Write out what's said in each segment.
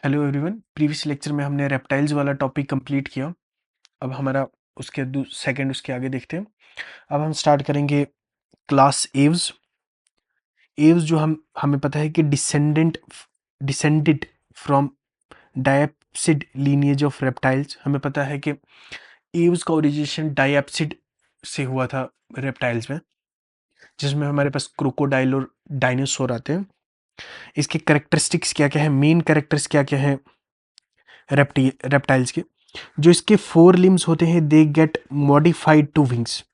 Hello everyone. Previous lecture में हमने reptiles वाला टॉपिक कंप्लीट किया। अब हमारा उसके सेकंड उसके आगे देखते हैं। अब हम स्टार्ट करेंगे क्लास एव्स। एव्स जो हमें पता है कि descended from diapsid lineage of reptiles. हमें पता है कि एव्स का ओरिजिनेशन डायप्सिड से हुआ था रेप्टाइल्स में, जिसमें हमारे पास क्रोकोडाइल और डायनासोर आते हैं। इसके कैरेक्टरिस्टिक्स क्या क्या है, मेन कैरेक्टर्स क्या क्या है रेप्टाइल्स के। जो इसके फोर लिम्स होते हैं they get modified to wings.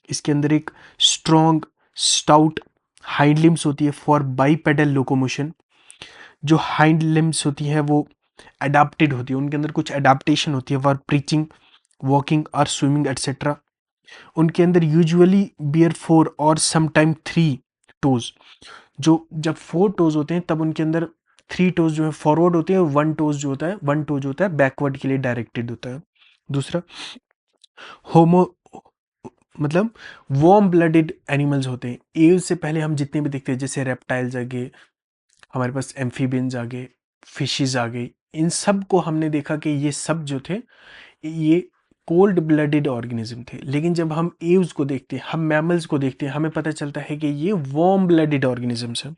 इसके अंदर एक स्ट्रॉन्ग स्टाउट हाइंड लिम्स होती है फॉर बाईपेडल लोकोमोशन। जो हाइंड लिम्स होती है वो अडाप्टेड होती है, उनके अंदर कुछ अडाप्टेशन होती है फॉर प्रीचिंग, वॉकिंग और स्विमिंग एटसेट्रा। उनके अंदर यूजुअली बियर 4 और समटाइम 3 टोज। जो जब 4 टोज होते हैं तब उनके अंदर 3 टोज जो है फॉरवर्ड होते हैं, और 1 टोज जो होता है बैकवर्ड के लिए डायरेक्टेड होता है। दूसरा, होमो मतलब वार्म ब्लडेड एनिमल्स होते हैं। एव से पहले हम जितने भी देखते हैं, जैसे रेप्टाइल्स आ गए, हमारे पास एम्फीबियंस आ गए, फिशेस आ गई, इन सब को हमने देखा कि ये सब जो थे ये कोल्ड ब्लडेड ऑर्गेनिज्म थे। लेकिन जब हम एव्स को देखते हैं, हम मैमल्स को देखते हैं, हमें पता चलता है कि ये वार्म ब्लडेड ऑर्गेनिजम्स हैं।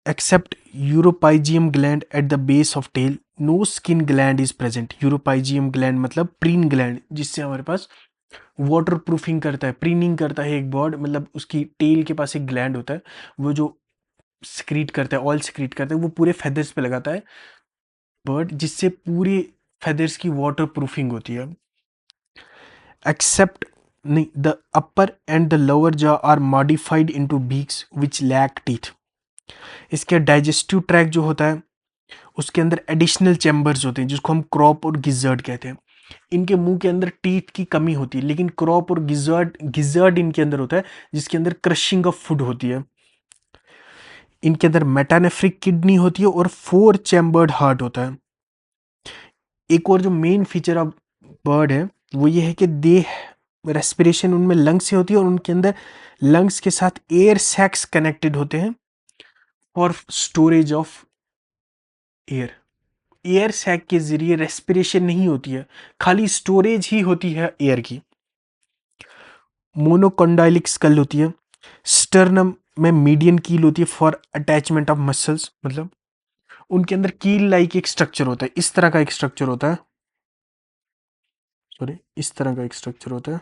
Except uropygium gland at the base of tail, no skin gland is present. Uropygium gland मतलब प्रीन ग्लैंड, जिससे हमारे पास वाटर प्रूफिंग करता है, प्रीनिंग करता है एक बर्ड, मतलब उसकी टेल के पास एक ग्लैंड होता है, वो जो सिक्रीट करता है, ऑयल सिक्रीट करता है, वो पूरे फेदर्स पे लगाता है बर्ड, जिससे पूरे फेदर्स की वाटर प्रूफिंग होती है। एक्सेप्ट नहीं, the upper and the lower jaw are modified into beaks which lack teeth. इसके डाइजेस्टिव ट्रैक जो होता है उसके अंदर एडिशनल चैम्बर्स होते हैं, जिसको हम क्रॉप और गिजर्ड कहते हैं। इनके मुंह के अंदर टीथ की कमी होती है, लेकिन क्रॉप और गिजर्ड इनके अंदर होता है, जिसके अंदर क्रशिंग ऑफ फूड होती है। इनके अंदर मेटानेफ्रिक किडनी होती है और 4 चैम्बर्ड हार्ट होता है। एक और जो मेन फीचर ऑफ बर्ड है वो ये है कि दे रेस्पिरेशन उनमें लंग्स से होती है, और उनके अंदर लंग्स के साथ एयर सैक्स कनेक्टेड होते हैं for storage of air. Air sac के जरिए रेस्पिरेशन नहीं होती है, खाली स्टोरेज ही होती है एयर की। मोनोकॉन्डाइलिक स्कल होती है। स्टर्नम में मीडियन कील होती है फॉर अटैचमेंट ऑफ मसल्स, मतलब उनके अंदर कील लाइक एक स्ट्रक्चर होता है, इस तरह का एक स्ट्रक्चर होता है, सॉरी इस तरह का एक स्ट्रक्चर होता है,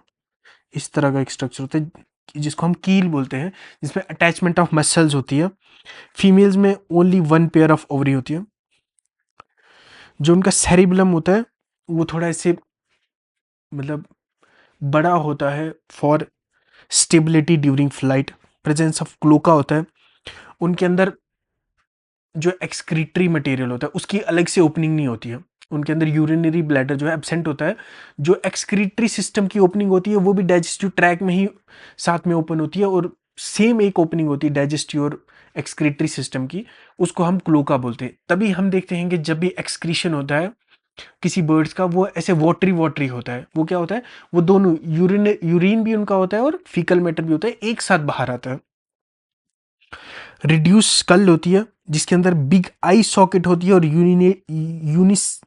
इस तरह का एक स्ट्रक्चर होता है जिसको हम कील बोलते हैं, जिसमें अटैचमेंट ऑफ मसल्स होती है। फीमेल्स में ओनली 1 पेयर ऑफ ओवरी होती है। जो उनका सेरिबलम होता है वो थोड़ा ऐसे मतलब बड़ा होता है for stability during flight. Presence of cloaca होता है। उनके अंदर जो एक्सक्रीटरी मटेरियल होता है उसकी अलग से ओपनिंग नहीं होती है। उनके अंदर यूरिनरी ब्लैडर जो है एब्सेंट होता है। जो एक्सक्रीटरी सिस्टम की ओपनिंग होती है वो भी डाइजेस्टिव ट्रैक में ही साथ में ओपन होती है, और सेम एक ओपनिंग होती है डाइजेस्टिव और एक्सक्रीटरी सिस्टम की, उसको हम क्लोका बोलते हैं। तभी हम देखते हैं कि जब भी एक्सक्रीशन होता है किसी बर्ड्स का, वो ऐसे वाटरी वाटरी होता है। वो क्या होता है, वो दोनों यूरिन भी उनका होता है और फीकल मैटर भी होता है, एक साथ बाहर आता है। रिड्यूस स्कल होती है जिसके अंदर बिग आई सॉकेट होती है, और यूनिस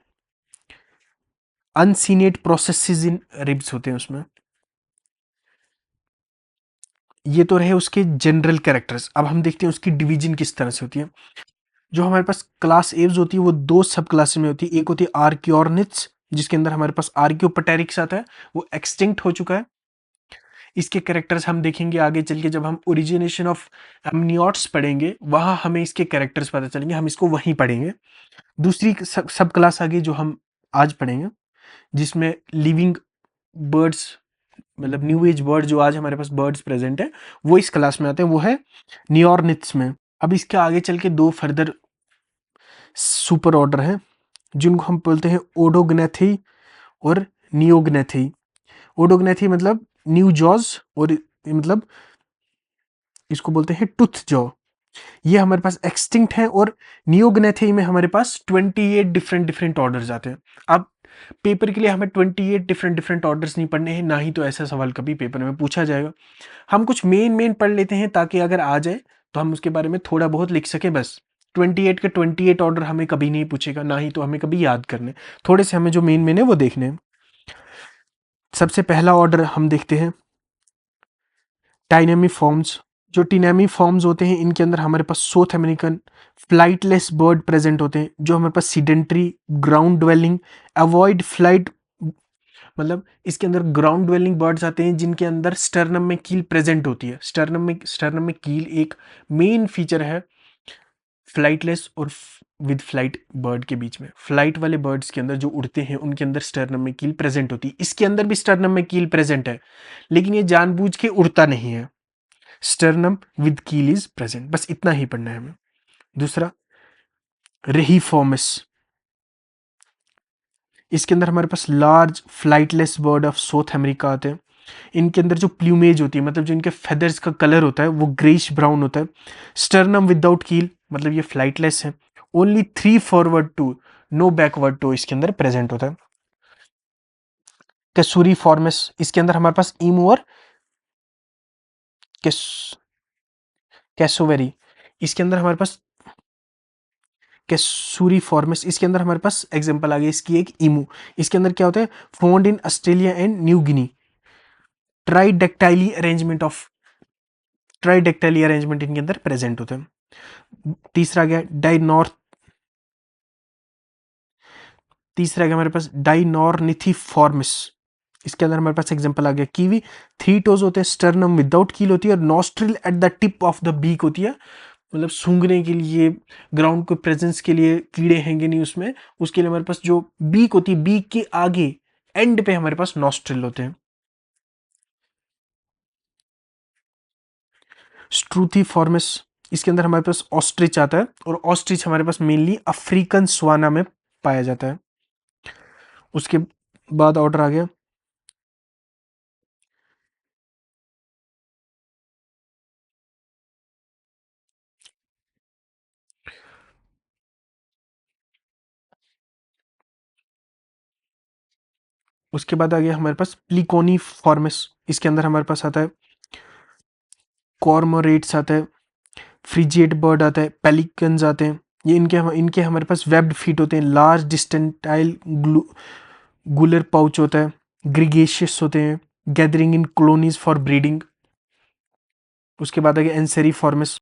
अनसीनेट प्रोसेसेस इन रिब्स होते हैं उसमें। ये तो रहे उसके जनरल कैरेक्टर्स। अब हम देखते हैं उसकी डिवीजन किस तरह से होती है। जो हमारे पास क्लास एव्स होती है वो 2 सब क्लास में होती है। एक होती है आर्क्योर्निथ्स, जिसके अंदर हमारे पास आर्क्योपटेरिक्स आता है, वो एक्सटिंक्ट हो चुका है। इसके कैरेक्टर्स हम देखेंगे आगे चल के, जब हम ओरिजिनेशन ऑफ एमनियोट्स पढ़ेंगे वहां हमें इसके कैरेक्टर्स पता चलेंगे, हम इसको वहीं पढ़ेंगे। दूसरी सब क्लास आ गई जो हम आज पढ़ेंगे, जिसमें लिविंग बर्ड्स, मतलब न्यू एज बर्ड जो आज हमारे पास बर्ड्स प्रेजेंट है वो इस क्लास में आते हैं, वो है नियोरनिथ्स में। अब इसके आगे चल के 2 फर्दर सुपर ऑर्डर हैं जिनको हम बोलते हैं ओडोग्नेथी और नियोग्नेथी। ओडोग्नेथी मतलब न्यू जॉज, और मतलब इसको बोलते हैं टूथ जॉ। ये हमारे पास एक्सटिंक्ट है, और नियोग्नेथी में हमारे पास 28 डिफरेंट डिफरेंट ऑर्डर्स आते हैं। अब पेपर के लिए हमें 28 डिफरेंट डिफरेंट ऑर्डर्स नहीं पढ़ने हैं, ना ही तो ऐसा सवाल कभी पेपर में पूछा जाएगा। हम कुछ मेन मेन पढ़ लेते हैं ताकि अगर आ जाए तो हम उसके बारे में थोड़ा बहुत लिख सके बस। 28 के 28 ऑर्डर हमें कभी नहीं पूछेगा, ना ही तो हमें कभी याद करने, थोड़े से हमें जो मेन मेन है वो देखने हैं। सबसे पहला ऑर्डर हम देखते हैं टाइनेमी फॉर्म्स। जो टिनेमी फॉर्म्स होते हैं इनके अंदर हमारे पास South American flightless bird present होते हैं, जो हमारे पास sedentary, ground dwelling, avoid flight, मतलब इसके अंदर ग्राउंड ड्वेलिंग बर्ड्स आते हैं जिनके अंदर स्टर्नम में कील प्रेजेंट होती है। स्टर्नम में कील एक मेन फीचर है फ्लाइटलेस और विद फ्लाइट बर्ड के बीच में। फ्लाइट वाले बर्ड्स के अंदर जो उड़ते हैं उनके अंदर स्टर्नम में कील प्रेजेंट होती है, इसके अंदर भी स्टर्नम में कील प्रेजेंट है, लेकिन ये जानबूझ के उड़ता नहीं है। स्टर्नम विद कील इज प्रेजेंट, बस इतना ही पढ़ना है हमें। दूसरा रेहीफॉर्मिस, इसके अंदर हमारे पास large flightless bird of South America आते हैं। इनके अंदर जो प्ल्यूमेज होती है, मतलब जो इनके फेदर्स का कलर होता है वो ग्रेइश ब्राउन होता है। स्टर्नम विदाउट कील, मतलब ये फ्लाइटलेस है। Only 3 forward two, no backward two इसके अंदर प्रेजेंट होता है। कैसूरी फॉर्मिस, इसके अंदर हमारे पास ईमू और कैसोवेरी, इसके अंदर हमारे पास कैसूरी फॉर्मिस, इसके अंदर हमारे पास एग्जांपल आ गया इसकी एक ईमू। इसके अंदर क्या होता है, found in Australia and New Guinea. Tridactyly arrangement of tridactyly arrangement इनके अंदर प्रेजेंट होते हैं। तीसरा गया हमारे पास डाइनॉर्निथिफॉर्मिस, इसके अंदर हमारे पास एग्जांपल आ गया कीवी। 3 टोज होते हैं, स्टर्नम विदाउट कील होती है और nostril at the tip of the beak होती है, मतलब सूंघने के लिए, ग्राउंड को प्रेजेंस के लिए, कीड़े हैंगे नहीं उसमें, उसके लिए हमारे पास जो बीक होती है, बीक के आगे एंड पे हमारे पास नॉस्ट्रिल होते हैं। स्ट्रूथिफॉर्मिस, इसके अंदर हमारे पास ऑस्ट्रिच आता है और ऑस्ट्रिच हमारे पास मेनली अफ्रीकन स्वाना में पाया जाता है। उसके बाद ऑर्डर आ गया उसके बाद आ गया हमारे पास प्लिकोनी फॉर्मिस, इसके अंदर हमारे पास आता है कॉर्मोरेट्स आता है, फ्रिजिएट बर्ड आता है, पेलिकन्स आते हैं। ये इनके हमारे पास वेब्ड फीट होते हैं, लार्ज डिस्टेंटाइल गुलर पाउच होता है, ग्रीगेशियस होते हैं, gathering in colonies for breeding. उसके बाद आ गया एंसेरी फॉर्मिस,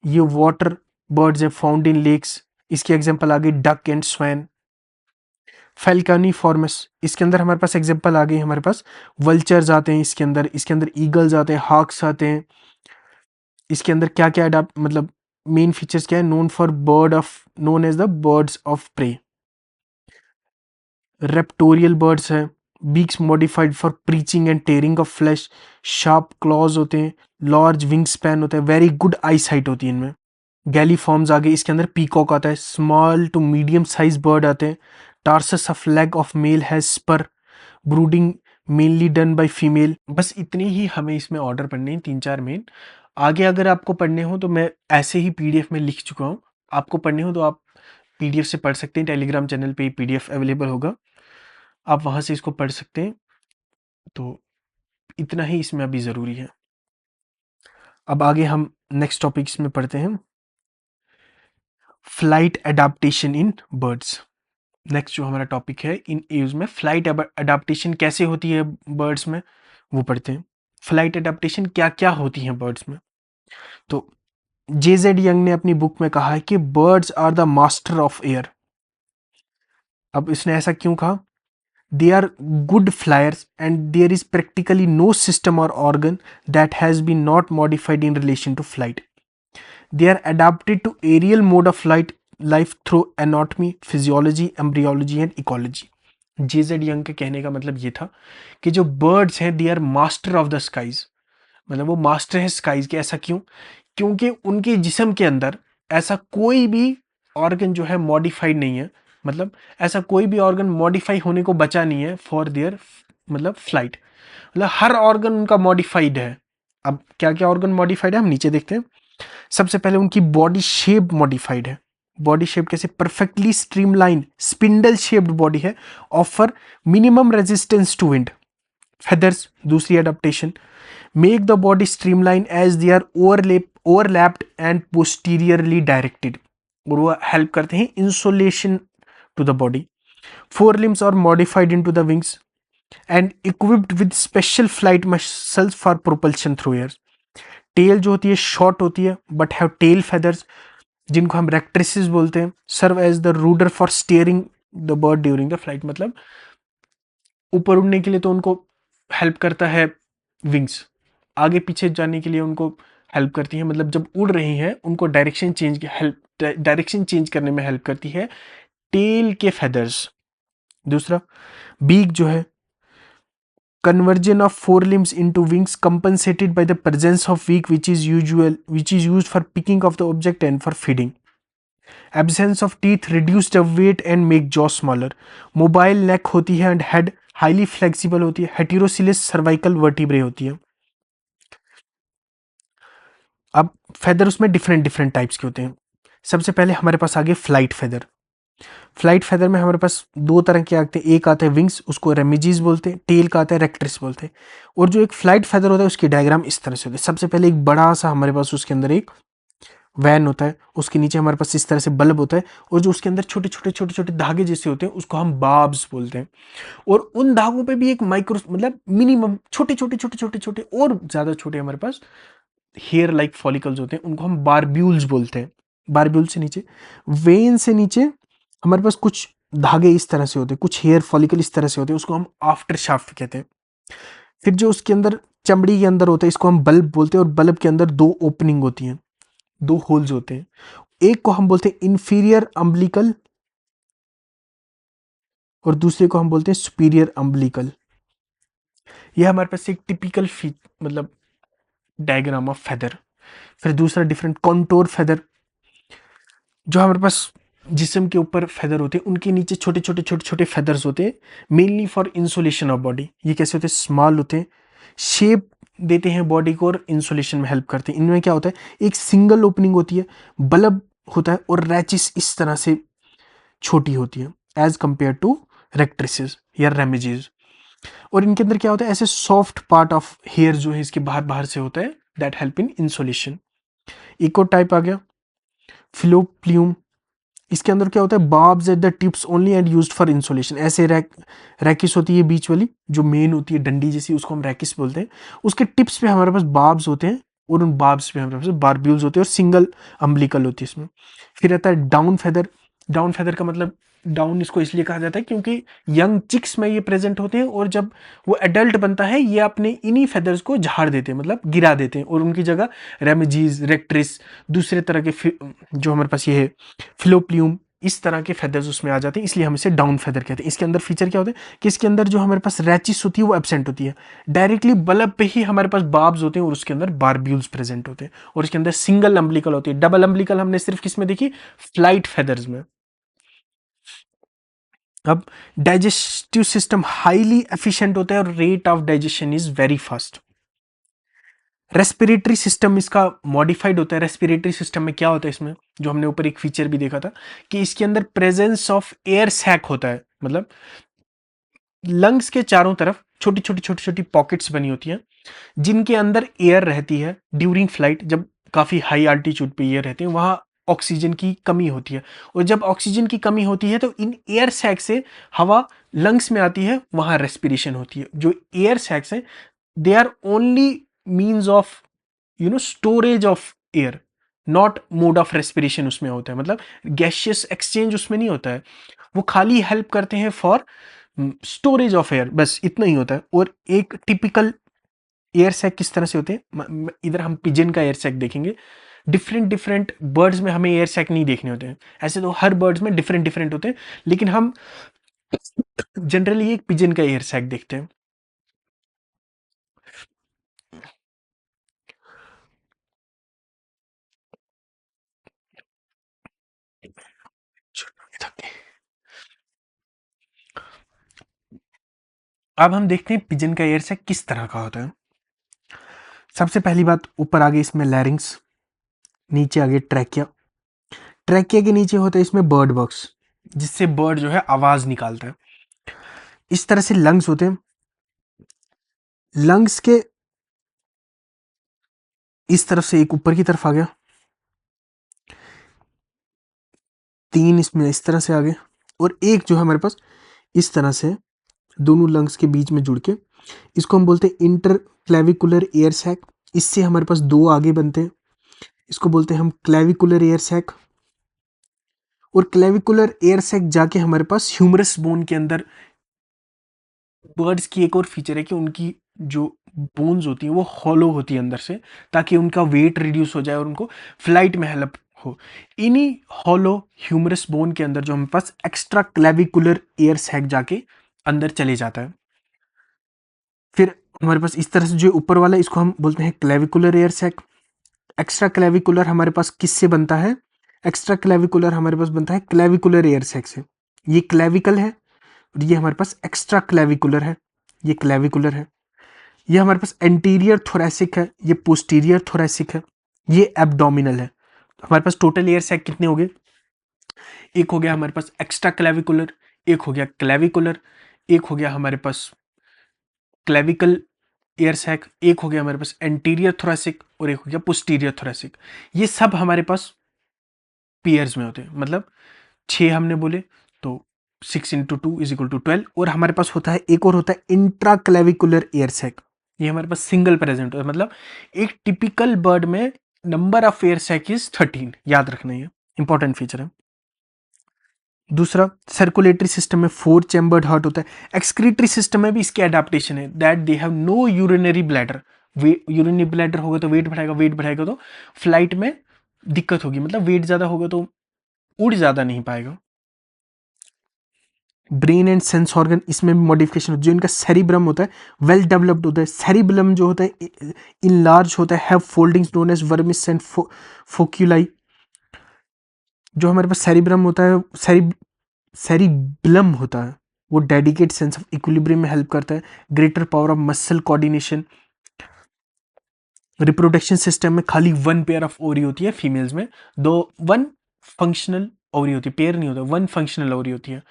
ये वाटर बर्ड्स हैं फाउंड इन लेक्स, इसकी एग्जांपल आ गई डक एंड स्वैन। फेल्कनी फॉर्मिस, इसके अंदर हमारे पास एग्जांपल आ गई, हमारे पास वल्चर्स आते हैं इसके अंदर ईगल्स आते हैं, हॉक्स आते हैं। इसके अंदर क्या क्या अडाप्ट, मतलब मेन फीचर्स क्या है, known as the birds of prey. Raptorial birds हैं, beaks modified for preaching and tearing of flesh, sharp claws होते हैं, लार्ज विंग स्पैन होता है, वेरी गुड आई साइट होती है इनमें। गैली फॉर्म्स आगे, इसके अंदर पीकॉक आता है, small to medium size bird आते हैं, tarsus of leg of male has spur, brooding mainly done by female. बस इतने ही हमें इसमें ऑर्डर पढ़ने हैं, 3-4 मेन। आगे अगर आपको पढ़ने हो तो मैं ऐसे ही पीडीएफ में लिख चुका हूँ, आपको पढ़ने हो तो आप पीडीएफ से पढ़ सकते हैं, टेलीग्राम चैनल पे पीडीएफ अवेलेबल होगा, आप वहाँ से इसको पढ़ सकते हैं। तो इतना ही इसमें अभी ज़रूरी है। अब आगे हम नेक्स्ट टॉपिक्स में पढ़ते हैं, flight adaptation in birds. Next जो हमारा टॉपिक है इन एव्स में, फ्लाइट एडाप्टेशन कैसे होती है बर्ड्स में, वो पढ़ते हैं। फ्लाइट एडाप्टेशन क्या क्या होती है बर्ड्स में। तो जेजेड यंग ने अपनी बुक में कहा है कि birds are the master of air. अब इसने ऐसा क्यों कहा, they are good flyers and there is practically no system और organ that has been not modified in relation to flight. They are adapted to aerial mode of flight life through anatomy, physiology, embryology and ecology. JZ Young के कहने का मतलब ये था कि जो birds हैं they are master of the skies, मतलब वो मास्टर है स्काईज के। ऐसा क्यों, क्योंकि उनके जिस्म के अंदर ऐसा कोई भी ऑर्गन जो है मॉडिफाइड नहीं है, मतलब ऐसा कोई भी ऑर्गन मॉडिफाई होने को बचा नहीं है फॉर देयर मतलब फ्लाइट, मतलब हर ऑर्गन उनका मॉडिफाइड है। अब क्या क्या ऑर्गन मॉडिफाइड है हम नीचे देखते हैं। सबसे पहले उनकी बॉडी शेप मॉडिफाइड है। बॉडी शेप कैसे, perfectly streamline spindle shaped body है, offer minimum resistance to wind. Feathers दूसरी adaptation, make the body streamline as they are overlapped and posteriorly directed. और वो हेल्प करते हैं insulation to the body. Fore limbs are modified into the wings and equipped with special flight muscles for propulsion through air. Tail जो होती है short होती है but have tell feathers, जिनको हम रेक्ट्रिसेस बोलते हैं, serve as the rudder for steering the bird during the flight. मतलब ऊपर उड़ने के लिए तो उनको हेल्प करता है विंग्स, आगे पीछे जाने के लिए उनको हेल्प करती है, मतलब जब उड़ रही हैं उनको डायरेक्शन चेंज करने में हेल्प करती है टेल के फेदर्स। दूसरा, बीक जो है, conversion of forelimbs into wings compensated by the presence of beak which is used for picking of the object and for feeding. Absence of teeth reduce the weight and make jaw smaller. Mobile neck होती है and head highly flexible होती है. Heterocoelous cervical vertebrae होती है. अब feather उसमें different different types के होते हैं। सबसे पहले हमारे पास आ गए फ्लाइट फेदर। फ्लाइट फेदर में हमारे पास दो तरह के आते हैं, एक आता है विंग्स, उसको रेमिजीज बोलते हैं, टेल का आता है रेक्ट्रिस बोलते हैं। और जो एक फ्लाइट फेदर होता है उसकी डायग्राम इस तरह से होती है। सबसे पहले एक बड़ा सा हमारे पास उसके अंदर एक वैन होता है, उसके नीचे हमारे पास इस तरह से बल्ब होता है, और जो उसके अंदर छोटे छोटे छोटे छोटे धागे जैसे होते हैं उसको हम बाब्स बोलते हैं। और उन धागों पे भी एक माइक्रो मतलब मिनिमम छोटे छोटे छोटे छोटे छोटे और ज्यादा छोटे हमारे पास हेयर लाइक फॉलिकल्स होते हैं, उनको हम बारब्यूल्स बोलते हैं। बारब्यूल से नीचे, वेन से नीचे हमारे पास कुछ धागे इस तरह से होते हैं, कुछ हेयर फॉलिकल इस तरह से होते हैं, उसको हम आफ्टर शाफ्ट कहते हैं। फिर जो उसके अंदर चमड़ी के अंदर होता है इसको हम बल्ब बोलते हैं, और बल्ब के अंदर दो ओपनिंग होती हैं, दो होल्स होते हैं। एक को हम बोलते हैं इंफीरियर अम्बिलिकल और दूसरे को हम बोलते हैं सुपीरियर अम्बिलिकल। यह हमारे पास एक टिपिकल मतलब डायग्राम ऑफ फेदर। फिर दूसरा डिफरेंट कॉन्टोर फेदर, जो हमारे पास जिस्म के ऊपर फेदर होते हैं उनके नीचे छोटे छोटे छोटे छोटे फेदर्स होते हैं, mainly for insulation of body. ये कैसे होते हैं? स्मॉल होते हैं, शेप देते हैं बॉडी को और इंसुलेशन में हेल्प करते हैं। इनमें क्या होता है, एक सिंगल ओपनिंग होती है, बल्ब होता है, और रैचिस इस तरह से छोटी होती है एज कंपेयर टू रेक्ट्रिसेस या रेमिजेस। और इनके अंदर क्या होता है, ऐसे सॉफ्ट पार्ट ऑफ हेयर जो है इसके बाहर बाहर से होता है, दैट हेल्प इन इंसुलेशन। इको टाइप आ गया फिलोप्लियूम। इसके अंदर क्या होता है, barbs at the tips only and used for insulation. ऐसे रैकिस होती है बीच वाली जो मेन होती है डंडी जैसी, उसको हम रैकिस बोलते हैं। उसके टिप्स पे हमारे पास बार्ब्स होते हैं और उन बार्ब्स पे हमारे पास बारब्यूल्स होते हैं और सिंगल अम्बिलिकल होती है इसमें। फिर आता है डाउन फेदर। डाउन फेदर का मतलब डाउन इसको इसलिए कहा जाता है क्योंकि यंग चिक्स में ये प्रेजेंट होते हैं, और जब वो एडल्ट बनता है ये अपने इन्हीं फेदर्स को झाड़ देते हैं, मतलब गिरा देते हैं, और उनकी जगह रेमिजीज, रेक्ट्रिस, दूसरे तरह के जो हमारे पास ये है फिलोप्लियूम, इस तरह के फेदर्स उसमें आ जाते हैं, इसलिए हम इसे डाउन फेदर कहते हैं। इसके अंदर फीचर क्या होता है कि इसके अंदर जो हमारे पास रैचिस होती है वो एब्सेंट होती है, डायरेक्टली बल्ब पे ही हमारे पास बार्ब्स होते हैं और उसके अंदर बारब्यूल्स प्रेजेंट होते हैं, और इसके अंदर सिंगल अम्बिलिकल होती है। डबल अम्बिलिकल हमने सिर्फ किसमें देखी? फ्लाइट फेदर्स में। अब डाइजेस्टिव सिस्टम हाईली एफिशिएंट होता है और rate of digestion is very fast. Respiratory system इसका मॉडिफाइड होता है। रेस्पिरेटरी सिस्टम में क्या होता है, इसमें जो हमने ऊपर एक फीचर भी देखा था कि इसके अंदर प्रेजेंस ऑफ एयर सैक होता है, मतलब लंग्स के चारों तरफ छोटी छोटी छोटी छोटी पॉकेट्स बनी होती हैं जिनके अंदर एयर रहती है। ड्यूरिंग फ्लाइट जब काफी हाई अल्टीट्यूड पे एयर रहते हैं वहां ऑक्सीजन की कमी होती है, और जब ऑक्सीजन की कमी होती है तो इन एयर सैक से हवा लंग्स में आती है, वहां रेस्पिरेशन होती है। जो एयर सैक्स हैं they are only means of storage of air, not mode of respiration उसमें होता है, मतलब गैशियस एक्सचेंज उसमें नहीं होता है। वो खाली हेल्प करते हैं फॉर स्टोरेज ऑफ एयर, बस इतना ही होता है। और एक टिपिकल एयर सैक किस तरह से होते हैं, इधर हम पिजन का एयर सैक देखेंगे। डिफरेंट डिफरेंट बर्ड्स में हमें एयर सैक नहीं देखने होते हैं, ऐसे तो हर बर्ड्स में डिफरेंट डिफरेंट होते हैं, लेकिन हम जनरली एक पिजन का एयर सैक देखते हैं। अब हम देखते हैं पिजन का एयर सैक किस तरह का होता है। सबसे पहली बात, ऊपर आगे इसमें लैरिंग्स, नीचे आगे ट्रैकिया। ट्रैकिया के नीचे होता है इसमें बर्ड बॉक्स, जिससे बर्ड जो है आवाज निकालता है। इस तरह से लंग्स होते हैं। लंग्स के इस तरफ से एक ऊपर की तरफ आ गया, 3 इसमें इस तरह से आ गए, और एक जो है हमारे पास इस तरह से दोनों लंग्स के बीच में जुड़ के, इसको हम बोलते हैं इंटर क्लेविकुलर एयर सैक। इससे हमारे पास 2 आगे बनते हैं, इसको बोलते हैं हम क्लेविकुलर एयर सैक। और क्लेविकुलर एयर सैक जाके हमारे पास ह्यूमरस बोन के अंदर, बर्ड्स की एक और फीचर है कि उनकी जो बोन्स होती हैं वो हॉलो होती है अंदर से, ताकि उनका वेट रिड्यूस हो जाए और उनको फ्लाइट में हेल्प हो। इन्हीं हॉलो ह्यूमरस बोन के अंदर जो हमारे पास एक्स्ट्रा क्लेविकुलर एयर सैक जाके अंदर चले जाता है। फिर हमारे पास इस तरह से जो ऊपर वाला है, इसको हम बोलते हैं clavicular air sac. Extra clavicular हमारे पास किससे बनता है? एक्स्ट्रा क्लेविकुलर हमारे पास बनता है क्लेविकुलर एयर सैक से। ये क्लेविकल है और ये हमारे पास एक्स्ट्रा क्लेविकुलर है, ये क्लेविकुलर है। ये हमारे पास एंटीरियर थोरैसिक है, ये पोस्टीरियर थोरैसिक है, ये एब्डोमिनल है। तो हमारे पास टोटल एयर सैक कितने हो गए? एक हो गया हमारे पास एक्स्ट्रा क्लेविकुलर, एक हो गया क्लेविकुलर, एक हो गया हमारे पास क्लेविकल एयर सैक, एक हो गया हमारे पास एंटीरियर थोरैसिक और एक हो गया पोस्टीरियर थोरैसिक। ये सब हमारे पास पेयर्स में होते हैं, मतलब 6 हमने बोले तो 6 इंटू 2 इज इक्वल टू 12। और हमारे पास होता है एक और होता है इंट्रा क्लेविकुलर एयर सैक। ये हमारे पास सिंगल प्रेजेंट होता है, मतलब एक टिपिकल बर्ड में number of air sac is 13। याद रखना, ये इंपॉर्टेंट फीचर है। दूसरा, सर्कुलेटरी सिस्टम में 4 चैम्बर्ड हार्ट होता है। एक्सक्रीटरी सिस्टम में भी इसके एडाप्टेशन है, that they have no urinary bladder. Urinary bladder होगा तो वेट बढ़ाएगा, वेट बढ़ाएगा तो फ्लाइट में दिक्कत होगी, मतलब वेट ज्यादा होगा तो उड़ ज्यादा नहीं पाएगा। ब्रेन एंड सेंस ऑर्गन, इसमें भी मॉडिफिकेशन होता है। जो इनका सेरिब्रम होता है वेल डेवलप्ड होता है। सेरिब्रम जो होता है इन लार्ज होता है, have foldings known as vermis and flocculi. जो हमारे पास सेरिब्रम होता है, सेरिब्लम होता है, वो डेडिकेट सेंस ऑफ इक्विलिब्रियम में हेल्प करता है, greater power of muscle coordination. Reproduction system में खाली 1 पेयर ऑफ ओरी होती है फीमेल्स में, 1 फंक्शनल ओरी होती है, पेयर नहीं होता, 1 फंक्शनल ओरी होती है।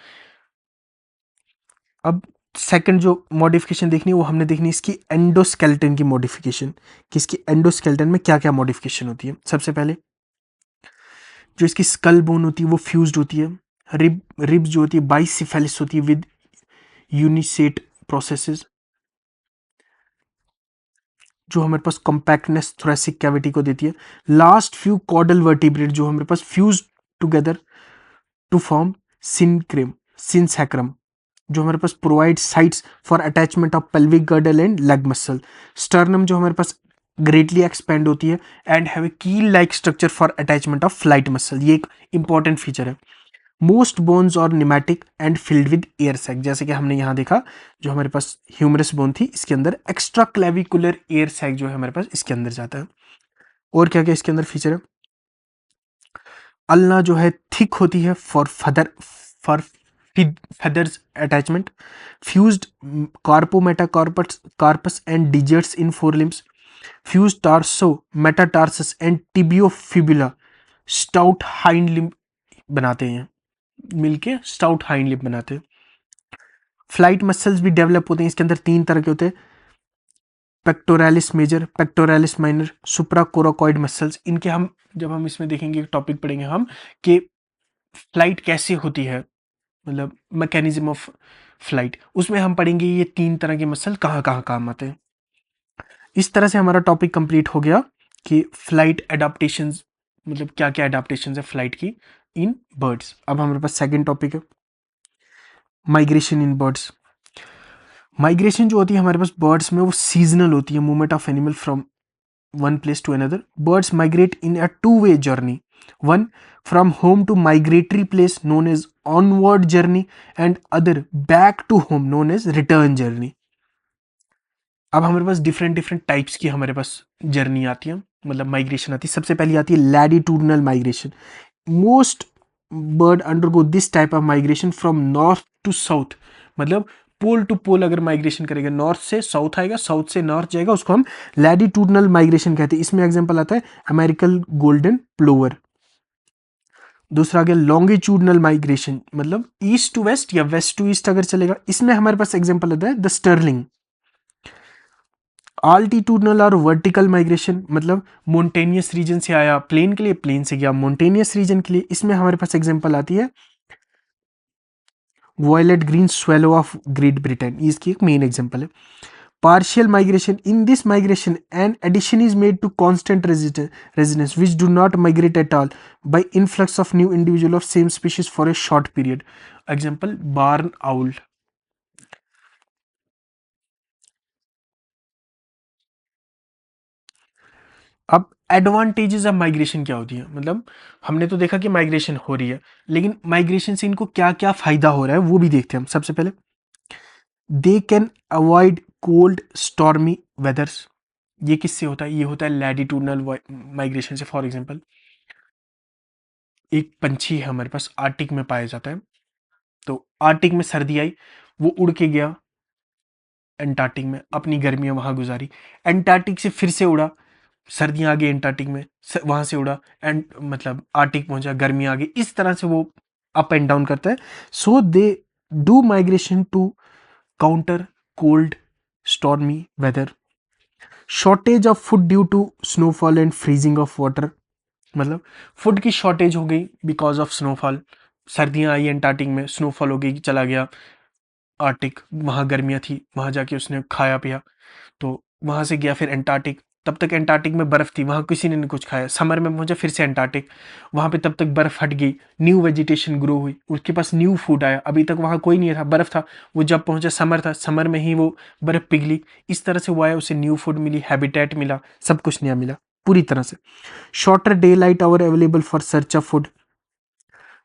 अब सेकंड जो मॉडिफिकेशन देखनी है वो हमने देखनी है इसकी एंडोस्केलेटन की मॉडिफिकेशन, कि इसकी एंडोस्केलेटन में क्या क्या मॉडिफिकेशन होती है। सबसे पहले जो इसकी स्कल बोन होती है वो फ्यूज्ड होती है। रिब्स जो होती है बाइसिफेलिस होती है विद यूनिसेट प्रोसेसेस। जो हमारे पास कॉम्पैक्टनेस थोरैसिक कैविटी को देती है। लास्ट फ्यू कॉर्डल वर्टिब्रेट जो हमारे पास fuse together to form synsacrum, जो हमारे पास provide sites for attachment of pelvic girdle and leg muscle. Sternum जो हमारे पास ग्रेटली एक्सपेंड होती है and have a keel like structure for attachment of flight muscle. ये एक इंपॉर्टेंट फीचर है। मोस्ट बोन्स और pneumatic and filled with air sac, जैसे कि हमने यहाँ देखा जो हमारे पास ह्यूमरस बोन थी इसके अंदर एक्स्ट्रा क्लेविकुलर एयर सैक जो है हमारे पास इसके अंदर जाता है। और क्या क्या इसके अंदर फीचर है? अल्ना जो है थिक होती है for feathers attachment. Fused carpus and digits in 4 limbs। Fused tarsometatarsus and tibiofibula stout hind limb बनाते हैं, मिलके स्टाउट हाइंड लिम्ब बनाते हैं। फ्लाइट मसल्स भी डेवलप होते हैं, इसके अंदर 3 तरह के होते हैं, pectoralis major, pectoralis minor, supracoracoid muscles. इनके हम जब हम इसमें देखेंगे टॉपिक पढ़ेंगे हम कि फ्लाइट कैसे होती है, मतलब मैकेनिज्म ऑफ फ्लाइट, उसमें हम पढ़ेंगे ये 3 तरह के मसल कहाँ कहाँ काम आते हैं। इस तरह से हमारा टॉपिक कंप्लीट हो गया कि फ्लाइट एडाप्टेशंस, मतलब क्या क्या एडाप्टेशंस है फ्लाइट की इन बर्ड्स। अब हमारे पास सेकंड टॉपिक है माइग्रेशन इन बर्ड्स। माइग्रेशन जो होती है हमारे पास बर्ड्स में वो सीजनल होती है, movement of animal from one place to another. Birds migrate in a 2-way journey, one from home to migratory place known as onward journey and other back to home known as return journey. अब हमारे पास different different types की हमारे पास journey आती है, मतलब migration आती है। सबसे पहली आती है latitudinal migration. Most bird undergo this type of migration from north to south, मतलब पोल टू पोल अगर माइग्रेशन करेगा, नॉर्थ से साउथ आएगा, साउथ से नॉर्थ जाएगा, उसको हम लैटिट्यूडनल माइग्रेशन कहते हैं। इसमें एग्जांपल आता है अमेरिकन गोल्डन प्लोवर। दूसरा आ गया लॉन्गिट्यूडनल माइग्रेशन, मतलब ईस्ट टू वेस्ट या वेस्ट टू ईस्ट अगर चलेगा, इसमें हमारे पास एग्जांपल आता है द स्टर्लिंग। आल्टीट्यूडनल और वर्टिकल माइग्रेशन, मतलब मोन्टेनियस रीजन से आया प्लेन के लिए, प्लेन से गया मोन्टेनियस रीजन के लिए। इसमें हमारे पास एग्जांपल आती है violet green swallow of great Britain, इसकी एक मेन एग्जांपल है। Partial migration. In this migration, an addition is made to constant residents which do not migrate at all by influx of new individual of same species for a short period. Example, barn owl. अब advantages of migration क्या होती है, मतलब हमने तो देखा कि migration हो रही है, लेकिन माइग्रेशन से इनको क्या क्या फायदा हो रहा है वो भी देखते हैं हम। सबसे पहले, they can avoid cold stormy वेदर्स। ये किससे होता है? ये होता है लैटिट्यूडनल माइग्रेशन से। फॉर एग्जांपल, एक पंछी है हमारे पास, आर्टिक में पाया जाता है। तो आर्टिक में सर्दी आई, वो उड़ के गया एंटार्क्टिक में, अपनी गर्मियां वहां गुजारी। एंटार्क्टिक से फिर से उड़ा, सर्दियां आ गई एंटार्क्टिक में, वहां से उड़ा एंड मतलब आर्टिक पहुंचा, गर्मी आ गई। इस तरह से वो अप एंड डाउन करता है। So they do migration to counter cold stormy weather. Shortage of food due to snowfall and freezing of water, मतलब फूड की शॉर्टेज हो गई बिकॉज ऑफ स्नोफॉल। सर्दियां आई एंटार्क्टिक में, स्नोफॉल हो गई, चला गया आर्टिक, वहाँ गर्मियाँ थी, वहाँ जाके उसने खाया पिया, तो वहाँ से गया फिर एंटार्क्टिक। तब तक एंटार्क्टिक में बर्फ़ थी, वहाँ किसी ने नहीं कुछ खाया। समर में पहुंचा फिर से एंटार्क्टिक, वहाँ पे तब तक बर्फ़ हट गई, न्यू वेजिटेशन ग्रो हुई, उसके पास न्यू फूड आया। अभी तक वहाँ कोई नहीं था, बर्फ़ था। वो जब पहुंचा समर था, समर में ही वो बर्फ़ पिघली। इस तरह से वो आया, उसे न्यू फूड मिली, हैबिटेट मिला, सब कुछ नया मिला पूरी तरह से। Shorter day light hour available for search of food.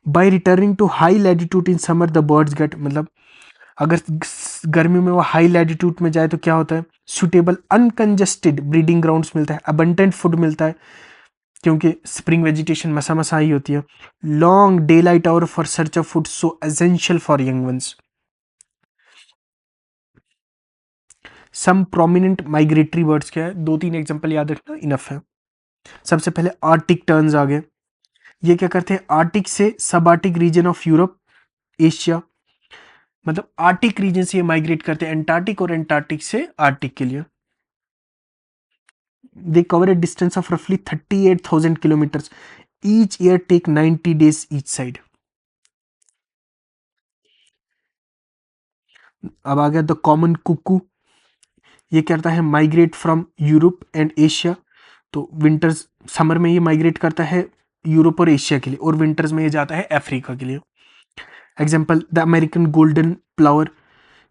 By returning to high latitude in summer the birds get, मतलब अगर गर्मी में वो हाई लैटिट्यूड में जाए तो क्या होता है? सुटेबल अनकंजस्टेड ब्रीडिंग ग्राउंड्स मिलता है, अबंडेंट फूड मिलता है, क्योंकि स्प्रिंग वेजिटेशन मसा मसा ही होती है। Long day light hour for search of food so essential for young ones. Some prominent migratory birds क्या है? दो तीन एग्जांपल याद रखना इनफ है। सबसे पहले आर्टिक टर्न्स आ गए। ये क्या करते हैं? आर्टिक से sub arctic region of Europe, Asia, मतलब आर्टिक रीजन से ये माइग्रेट करते हैं एंटार्क्टिक, और एंटार्क्टिक से आर्टिक के लिए। They cover a distance of roughly 38,000 kilometers. Each year take 90 days each side. अब आ गया द कॉमन कुकू। ये करता है migrate from Europe and Asia. तो विंटर्स, समर में ये माइग्रेट करता है यूरोप और एशिया के लिए, और विंटर्स में ये जाता है अफ्रीका के लिए। एग्जाम्पल, द अमेरिकन गोल्डन प्लावर,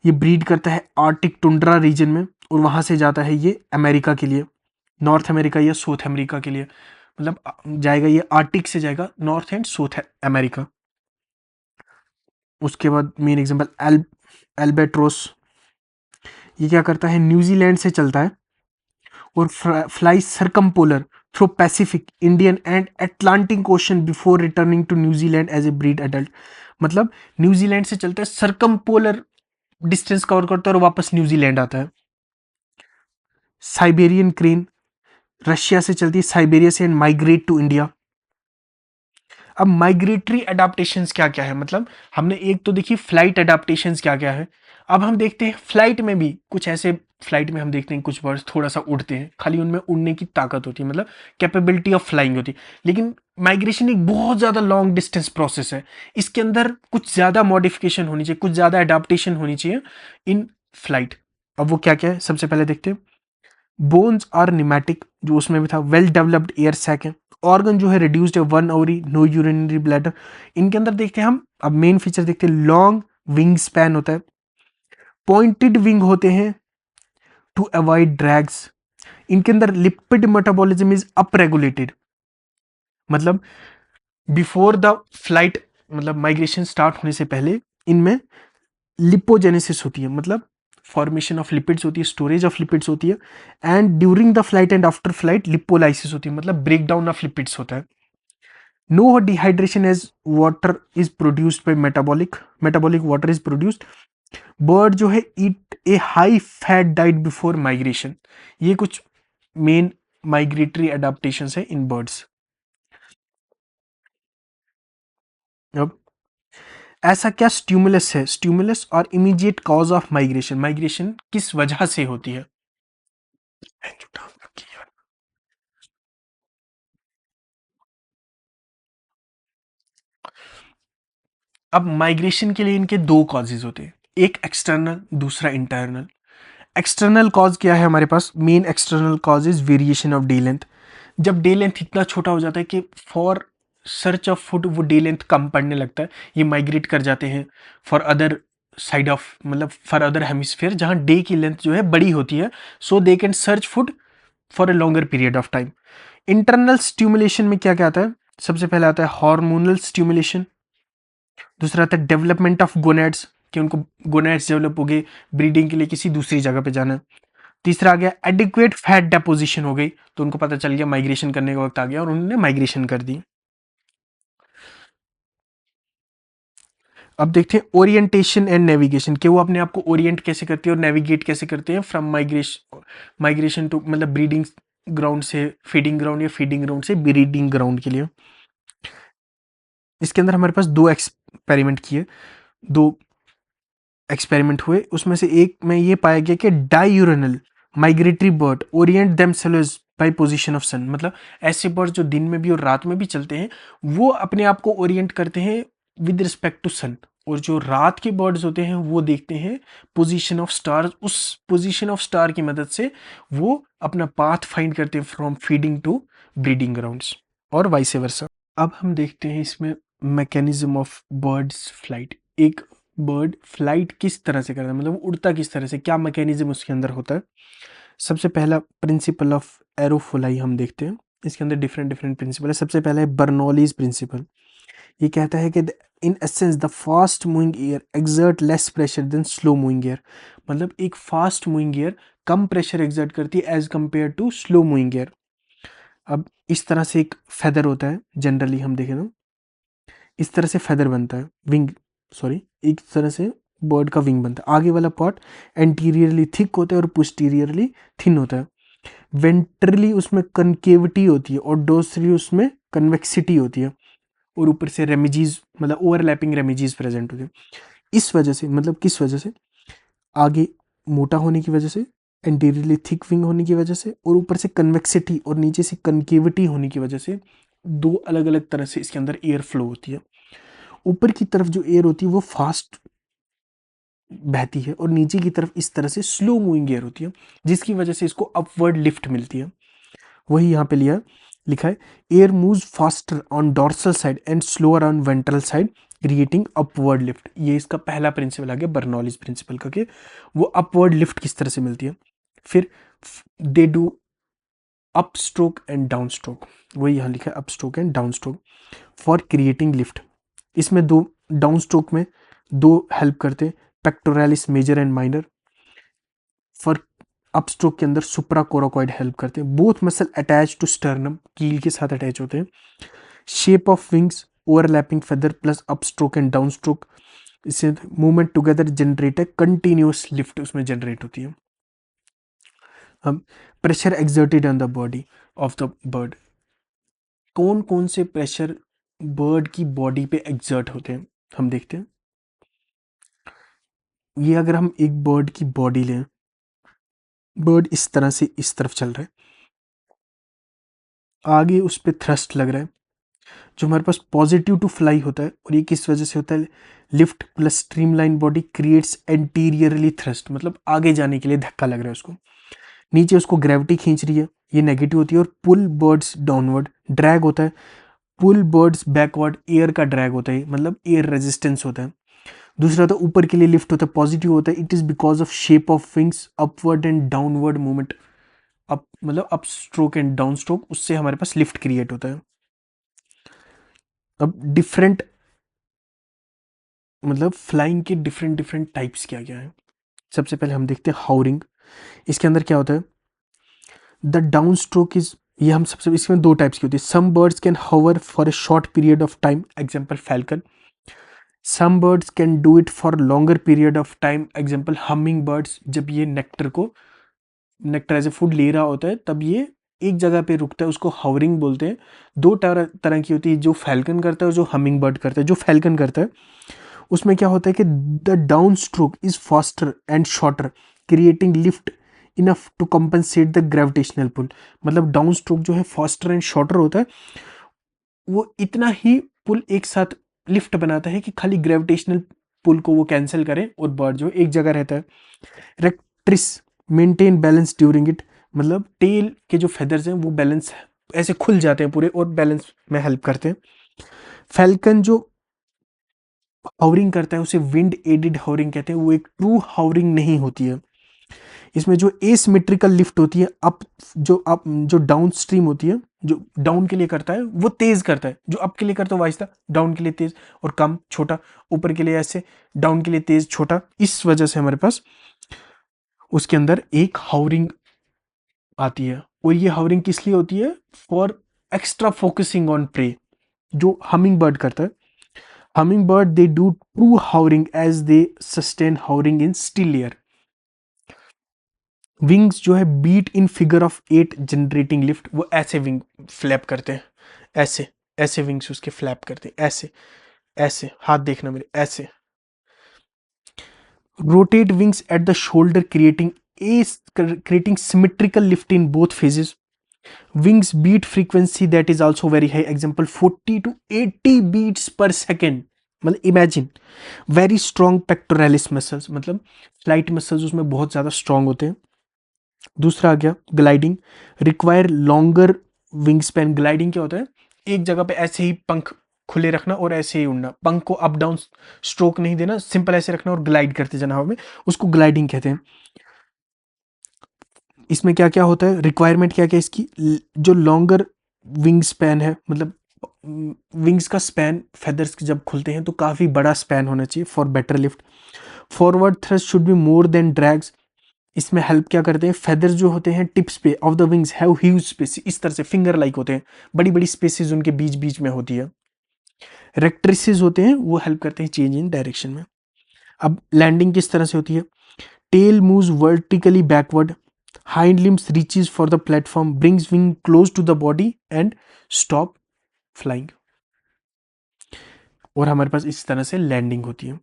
ये ब्रीड करता है आर्टिक टुंड्रा रीजन में, और वहां से जाता है ये अमेरिका के लिए, नॉर्थ अमेरिका या साउथ अमेरिका के लिए। मतलब जाएगा ये आर्टिक से जाएगा नॉर्थ एंड साउथ अमेरिका। उसके बाद मेन एग्जांपल एल्बेट्रोस, ये क्या करता है? न्यूजीलैंड से चलता है और fly circumpolar through Pacific, Indian and Atlantic ocean before returning to New Zealand as a breed adult. मतलब न्यूजीलैंड से चलता है, सरकमपोलर डिस्टेंस कवर करता है और वापस न्यूजीलैंड आता है। साइबेरियन क्रेन, रशिया से चलती है साइबेरिया से एंड माइग्रेट टू इंडिया। अब माइग्रेटरी अडाप्टेशंस क्या क्या है, मतलब हमने एक तो देखी फ्लाइट अडाप्टेशंस क्या क्या है। अब हम देखते हैं फ्लाइट में भी कुछ ऐसे, फ्लाइट में हम देखते हैं कुछ बर्ड्स थोड़ा सा उड़ते हैं, खाली उनमें उड़ने की ताकत होती है, मतलब कैपेबिलिटी ऑफ फ्लाइंग होती है। लेकिन माइग्रेशन एक बहुत ज़्यादा लॉन्ग डिस्टेंस प्रोसेस है, इसके अंदर कुछ ज़्यादा मॉडिफिकेशन होनी चाहिए, कुछ ज़्यादा अडाप्टेशन होनी चाहिए इन फ्लाइट। अब वो क्या क्या है, सबसे पहले देखते हैं। बोन्स आर निमैटिक, जो उसमें भी था। वेल डेवलप्ड एयर सैक है। ऑर्गन जो है रिड्यूस्ड है, one ovary, no urinary bladder. इनके अंदर देखते हैं हम, अब मेन फीचर देखते हैं। लॉन्ग विंग स्पैन होता है, पॉइंटेड विंग होते हैं टू अवॉइड ड्रैग्स। इनके अंदर lipid metabolism is up regulated, मतलब बिफोर द फ्लाइट, मतलब माइग्रेशन स्टार्ट होने से पहले इनमें लिपोजेनेसिस होती है, मतलब फॉर्मेशन ऑफ लिपिड्स होती है, स्टोरेज ऑफ लिपिड्स होती है। And during the flight and after flight lipolysis होती है, मतलब ब्रेक डाउन ऑफ लिपिड्स होता है। No dehydration as water is produced by metabolic water is produced. Bird जो है eat a high fat diet before migration. ये कुछ main migratory adaptation है इन बर्ड्स। अब ऐसा क्या स्टिमुलस है? स्टिमुलस और immediate cause of migration, migration किस वजह से होती है? अब माइग्रेशन के लिए इनके दो कॉजेज होते हैं, एक एक्सटर्नल, दूसरा इंटरनल। एक्सटर्नल कॉज क्या है हमारे पास? Main external cause is variation of day length. जब डे लेंथ इतना छोटा हो जाता है कि फॉर सर्च ऑफ फूड वो डे लेंथ कम पड़ने लगता है, ये माइग्रेट कर जाते हैं फॉर अदर साइड ऑफ, मतलब फॉर अदर हेमिस्फेयर जहां डे की लेंथ जो है बड़ी होती है, so they can search food for a longer period of time. Internal stimulation में क्या क्या आता है? सबसे पहले आता है हार्मोनल स्टिमुलेशन, दूसरा आता है डेवलपमेंट ऑफ गोनेड्स, कि उनको गोनेड्स डेवलप हो गए, ब्रीडिंग के लिए किसी दूसरी जगह पे जाना है। तीसरा आ गया एडिक्वेट फैट डेपोजिशन हो गई, तो उनको पता चल गया माइग्रेशन करने का वक्त आ गया और उन्होंने माइग्रेशन कर दी। अब देखते हैं ओरिएंटेशन एंड नेविगेशन, कि वो अपने आप को ओरिएंट कैसे करती है और नेविगेट कैसे करते हैं फ्रॉम माइग्रेशन टू, मतलब ब्रीडिंग ग्राउंड से फीडिंग ग्राउंड या फीडिंग ग्राउंड से ब्रीडिंग ग्राउंड के लिए। इसके अंदर हमारे पास दो एक्सपेरिमेंट किए, दो एक्सपेरिमेंट हुए, उसमें से एक में ये पाया गया कि diurnal migratory bird orient themselves by position of sun, मतलब ऐसे बर्ड जो दिन में भी और रात में भी चलते हैं वो अपने आप को ओरिएंट करते हैं विद रिस्पेक्ट टू सन, और जो रात के बर्ड्स होते हैं वो देखते हैं पोजीशन ऑफ स्टार, उस पोजीशन ऑफ स्टार की मदद से वो अपना पाथ फाइंड करते हैं from feeding to breeding grounds और वाइस वर्सा। अब हम देखते हैं इसमें मैकेनिज्म ऑफ बर्ड्स फ्लाइट। एक बर्ड फ्लाइट किस तरह से करता है, मतलब उड़ता किस तरह से, क्या मैकेनिज्म उसके अंदर होता है। सबसे पहला प्रिंसिपल ऑफ एरोफोलाई हम देखते हैं, इसके अंदर डिफरेंट डिफरेंट प्रिंसिपल है। सबसे पहला है बर्नौलीज प्रिंसिपल, ये कहता है कि in essence the fast moving air exert less pressure than slow moving air, मतलब एक फास्ट मूविंग एयर कम प्रेशर एक्सर्ट करती है as compare to slow moving air. अब इस तरह से एक फेदर होता है, जनरली हम देखें तो इस तरह से फेदर बनता है, विंग, सॉरी, एक तरह से बर्ड का विंग बनता है। आगे वाला पार्ट एंटीरियरली थिक होता है और पोस्टीरियरली थिन होता है। वेंट्रली उसमें कनकेविटी होती है और डोर्सली उसमें कन्वेक्सिटी होती है, और ऊपर से रेमिजीज, मतलब ओवरलैपिंग रेमिजीज प्रेजेंट होते हैं। इस वजह से, मतलब किस वजह से, आगे मोटा होने की वजह से, एंटीरियरली थिक विंग होने की वजह से, और ऊपर से कन्वेक्सिटी और नीचे से कनकेविटी होने की वजह से दो अलग अलग तरह से इसके अंदर एयर फ्लो होती है। ऊपर की तरफ जो एयर होती है वो फास्ट बहती है और नीचे की तरफ इस तरह से स्लो मूविंग एयर होती है, जिसकी वजह से इसको अपवर्ड लिफ्ट मिलती है। वही यहाँ पे लिखा है air moves faster on dorsal side and slower on ventral side creating upward lift. ये इसका पहला प्रिंसिपल आ गया बर्नौलीज प्रिंसिपल का, कि वो अपवर्ड लिफ्ट किस तरह से मिलती है। फिर they do up stroke and down stroke, वही यहाँ लिखा है up stroke and down stroke for creating lift. इसमें दो, डाउन स्ट्रोक में दो हेल्प करते हैं, pectoralis major and minor. For up stroke के अंदर सुप्रा कोराकॉइड हेल्प करते हैं। Both muscle attach to sternum, keel के साथ अटैच होते हैं। Shape of wings overlapping feather plus up stroke and down stroke, इससे मूवमेंट टुगेदर जनरेट है कंटिन्यूस लिफ्ट उसमें जनरेट होती है। हम pressure exerted on the body of the bird, कौन कौन से प्रेशर बर्ड की बॉडी पे एक्सर्ट होते हैं हम देखते हैं। ये अगर हम एक बर्ड की बॉडी लें, बर्ड इस तरह से इस तरफ चल रहा है, आगे उस पर थ्रस्ट लग रहा है जो हमारे पास पॉजिटिव टू फ्लाई होता है, और ये किस वजह से होता है, lift plus streamline body creates anteriorly thrust, मतलब आगे जाने के लिए धक्का लग रहा है उसको। नीचे उसको ग्रेविटी खींच रही है, ये नेगेटिव होती है। और पुल बर्ड्स डाउनवर्ड, ड्रैग होता है, पुल बर्ड्स बैकवर्ड, एयर का ड्रैग होता है, मतलब एयर रेजिस्टेंस होता है। दूसरा तो ऊपर के लिए लिफ्ट होता है, पॉजिटिव होता है, it is because of shape of wings upward and downward movement, up मतलब up stroke and down stroke, उससे हमारे पास लिफ्ट क्रिएट होता है। अब डिफरेंट, मतलब फ्लाइंग के डिफरेंट डिफरेंट टाइप्स क्या क्या है। सबसे पहले हम देखते हैं हाउरिंग। इसके अंदर क्या होता है, द डाउन स्ट्रोक इज, ये हम सबसे, इसमें दो टाइप्स की होती है। Some birds can hover for a short period of time, example falcon. Some birds can do it for longer period of time, example humming birds. जब ये नेक्टर एज ए फूड ले रहा होता है तब ये एक जगह पे रुकता है, उसको हावरिंग बोलते हैं। दो तरह की होती है, जो फैल्कन करता है और जो हमिंग बर्ड करता है। जो फैल्कन करता है उसमें क्या होता है कि the down stroke is faster and shorter creating lift enough to compensate the gravitational pull. मतलब डाउन स्ट्रोक जो है फास्टर एंड शॉर्टर होता है, वो इतना ही पुल एक साथ लिफ्ट बनाता है कि खाली ग्रेविटेशनल पुल को वो कैंसिल करे और बर्ड जो एक जगह रहता है। रेक्ट्रिस मेंटेन बैलेंस ड्यूरिंग इट, मतलब टेल के जो फेदर्स हैं वो बैलेंस ऐसे खुल जाते हैं पूरे और बैलेंस में हेल्प करते हैं। फैल्कन जो हावरिंग करता है उसे विंड एडेड हावरिंग कहते हैं, वो एक ट्रू हावरिंग नहीं होती है। इसमें जो एसिमेट्रिकल लिफ्ट होती है, अप जो डाउन स्ट्रीम होती है, जो डाउन के लिए करता है वो तेज करता है, जो अप के लिए करता है वो आहिस्ता, डाउन के लिए तेज और कम छोटा, ऊपर के लिए ऐसे, डाउन के लिए तेज छोटा। इस वजह से हमारे पास उसके अंदर एक हावरिंग आती है। और ये हावरिंग किस लिए होती है? For extra focusing on prey, जो हमिंग बर्ड करता है। Humming bird they do true hovering as they sustain hovering in still air. Wings जो है beat in figure of 8 generating lift, वो ऐसे विंग फ्लैप करते हैं, ऐसे ऐसे विंग्स उसके फ्लैप करते हैं, ऐसे ऐसे, हाथ देखना मेरे, ऐसे। Rotate wings at the shoulder creating symmetrical lift in both phases. Wings beat frequency that is also very high, example 40 to 80 beats per second। मतलब imagine, very strong pectoralis muscles, मतलब फ्लाइट मसल्स उसमें बहुत ज़्यादा strong होते हैं। दूसरा आ गया gliding, require longer wing span. Gliding क्या होता है? एक जगह पे ऐसे ही पंख खुले रखना और ऐसे ही उड़ना, पंख को अप डाउन स्ट्रोक नहीं देना, सिंपल ऐसे रखना और ग्लाइड करते जाना हवा में, उसको ग्लाइडिंग कहते हैं। इसमें क्या क्या होता है, रिक्वायरमेंट क्या क्या इसकी? जो लॉन्गर विंग स्पैन है, मतलब विंग्स का स्पैन फेदर्स जब खुलते हैं तो काफ़ी बड़ा स्पैन होना चाहिए for better lift. Forward thrust should be more than drags. इसमें हेल्प क्या करते हैं? फेदर्स जो होते हैं टिप्स पे of the wings have huge space, इस तरह से फिंगर लाइक होते हैं, बड़ी बड़ी स्पेसेस उनके बीच बीच में होती है। रेक्ट्रिसेस होते हैं, वो हेल्प करते हैं चेंज इन डायरेक्शन में। अब लैंडिंग किस तरह से होती है? Tail moves vertically backward, hind limbs reaches for the platform, brings wing close to the body and stop flying। और हमारे पास इस तरह से लैंडिंग होती है।